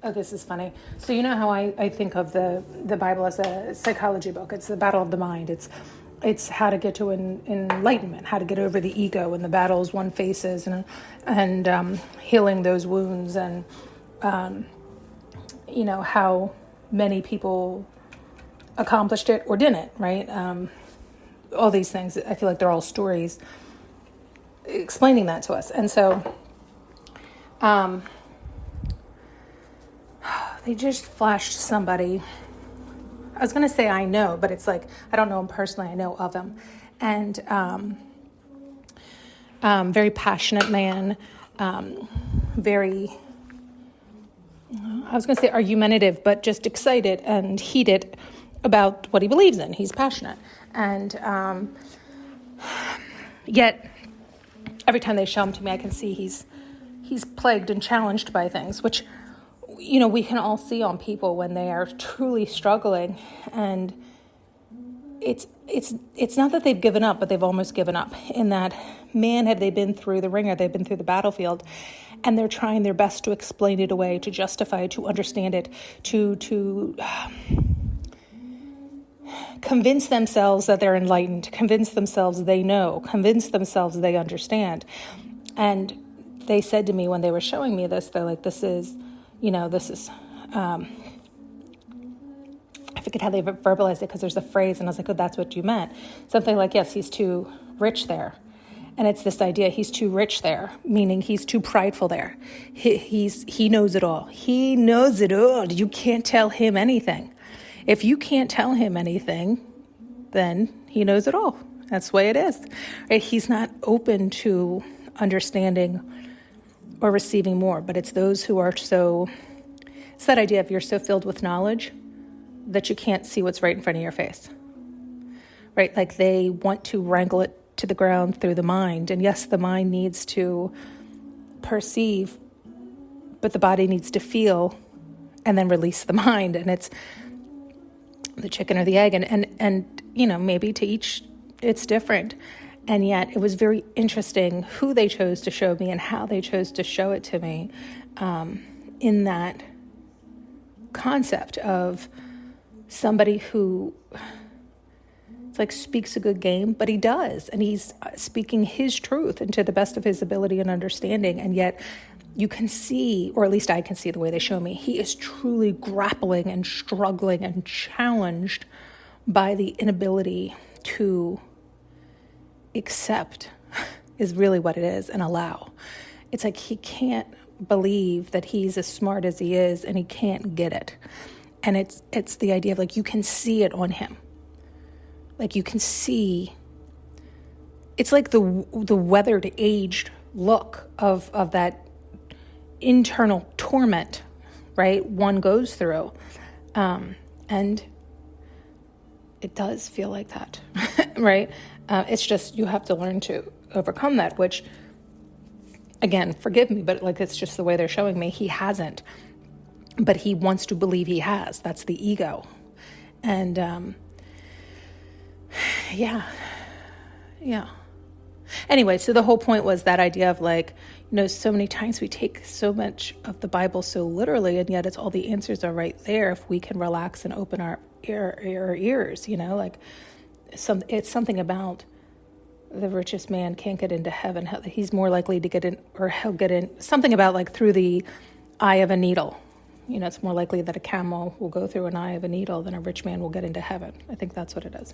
Oh, this is funny. So you know how I think of the Bible as a psychology book. It's the battle of the mind. It's how to get to enlightenment, how to get over the ego and the battles one faces, and healing those wounds, and how many people accomplished it or didn't, right? All these things, I feel like they're all stories explaining that to us. And so they just flashed somebody. I was going to say I know, but it's like, I don't know him personally. I know of him. And very passionate man, very, I was going to say argumentative, but just excited and heated about what he believes in. He's passionate. And yet, every time they show him to me, I can see he's plagued and challenged by things, which, we can all see on people when they are truly struggling. And it's not that they've given up, but they've almost given up, in that, man, have they been through the ringer, they've been through the battlefield, and they're trying their best to explain it away, to justify it, to understand it, to convince themselves that they're enlightened, convince themselves they know, convince themselves they understand. And they said to me when they were showing me this, they're like, this is, I forget how they verbalized it, because there's a phrase, and I was like, oh, that's what you meant. Something like, yes, he's too rich there. And it's this idea, he's too rich there, meaning he's too prideful there. He knows it all. He knows it all. You can't tell him anything. If you can't tell him anything, then he knows it all. That's the way it is. Right? He's not open to understanding or receiving more, but it's those who are it's that idea of, you're so filled with knowledge that you can't see what's right in front of your face, right? Like, they want to wrangle it to the ground through the mind. And yes, the mind needs to perceive, but the body needs to feel and then release the mind. And it's the chicken or the egg. And maybe to each it's different. And yet it was very interesting who they chose to show me and how they chose to show it to me, in that concept of somebody who, it's like, speaks a good game, but he does. And he's speaking his truth and to the best of his ability and understanding. And yet you can see, or at least I can see the way they show me, he is truly grappling and struggling and challenged by the inability to accept, is really what it is, and allow. It's like he can't believe that he's as smart as he is, and he can't get it. And it's the idea of, like, you can see it on him. Like, you can see, it's like the weathered, aged look of that internal torment, right, one goes through. And it does feel like that, right? It's just, you have to learn to overcome that, which, again, forgive me, but like, it's just the way they're showing me. He hasn't, but he wants to believe he has. That's the ego. And yeah. Anyway, so the whole point was that idea of, like, so many times we take so much of the Bible so literally, and yet it's all the answers are right there if we can relax and open our ears, like, it's something about the richest man can't get into heaven. He's more likely to get in, or he'll get in, something about, like, through the eye of a needle. It's more likely that a camel will go through an eye of a needle than a rich man will get into heaven. I think that's what it is.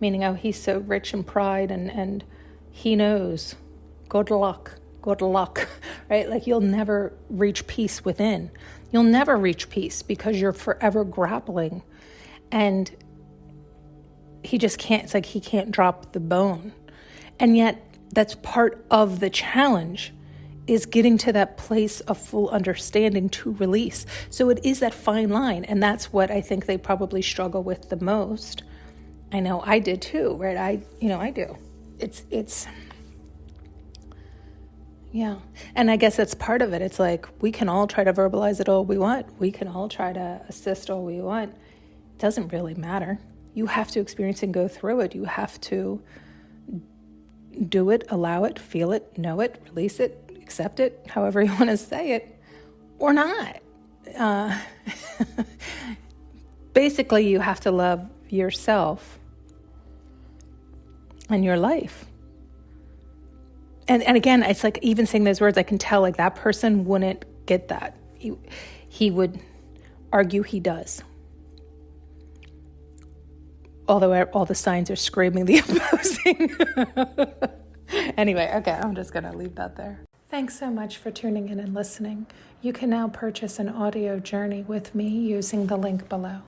Meaning, oh, he's so rich in pride, and he knows, good luck, right? Like, you'll never reach peace within. You'll never reach peace because you're forever grappling. And he just can't, it's like he can't drop the bone. And yet that's part of the challenge, is getting to that place of full understanding to release. So it is that fine line. And that's what I think they probably struggle with the most. I know I did too, right? I do. It's, yeah. And I guess that's part of it. It's like, we can all try to verbalize it all we want. We can all try to assist all we want. It doesn't really matter. You have to experience and go through it. You have to do it, allow it, feel it, know it, release it, accept it, however you want to say it, or not. Basically, you have to love yourself and your life. And again, it's like even saying those words, I can tell like that person wouldn't get that. He would argue he does. Although all the signs are screaming the opposing. Anyway, okay, I'm just going to leave that there. Thanks so much for tuning in and listening. You can now purchase an audio journey with me using the link below.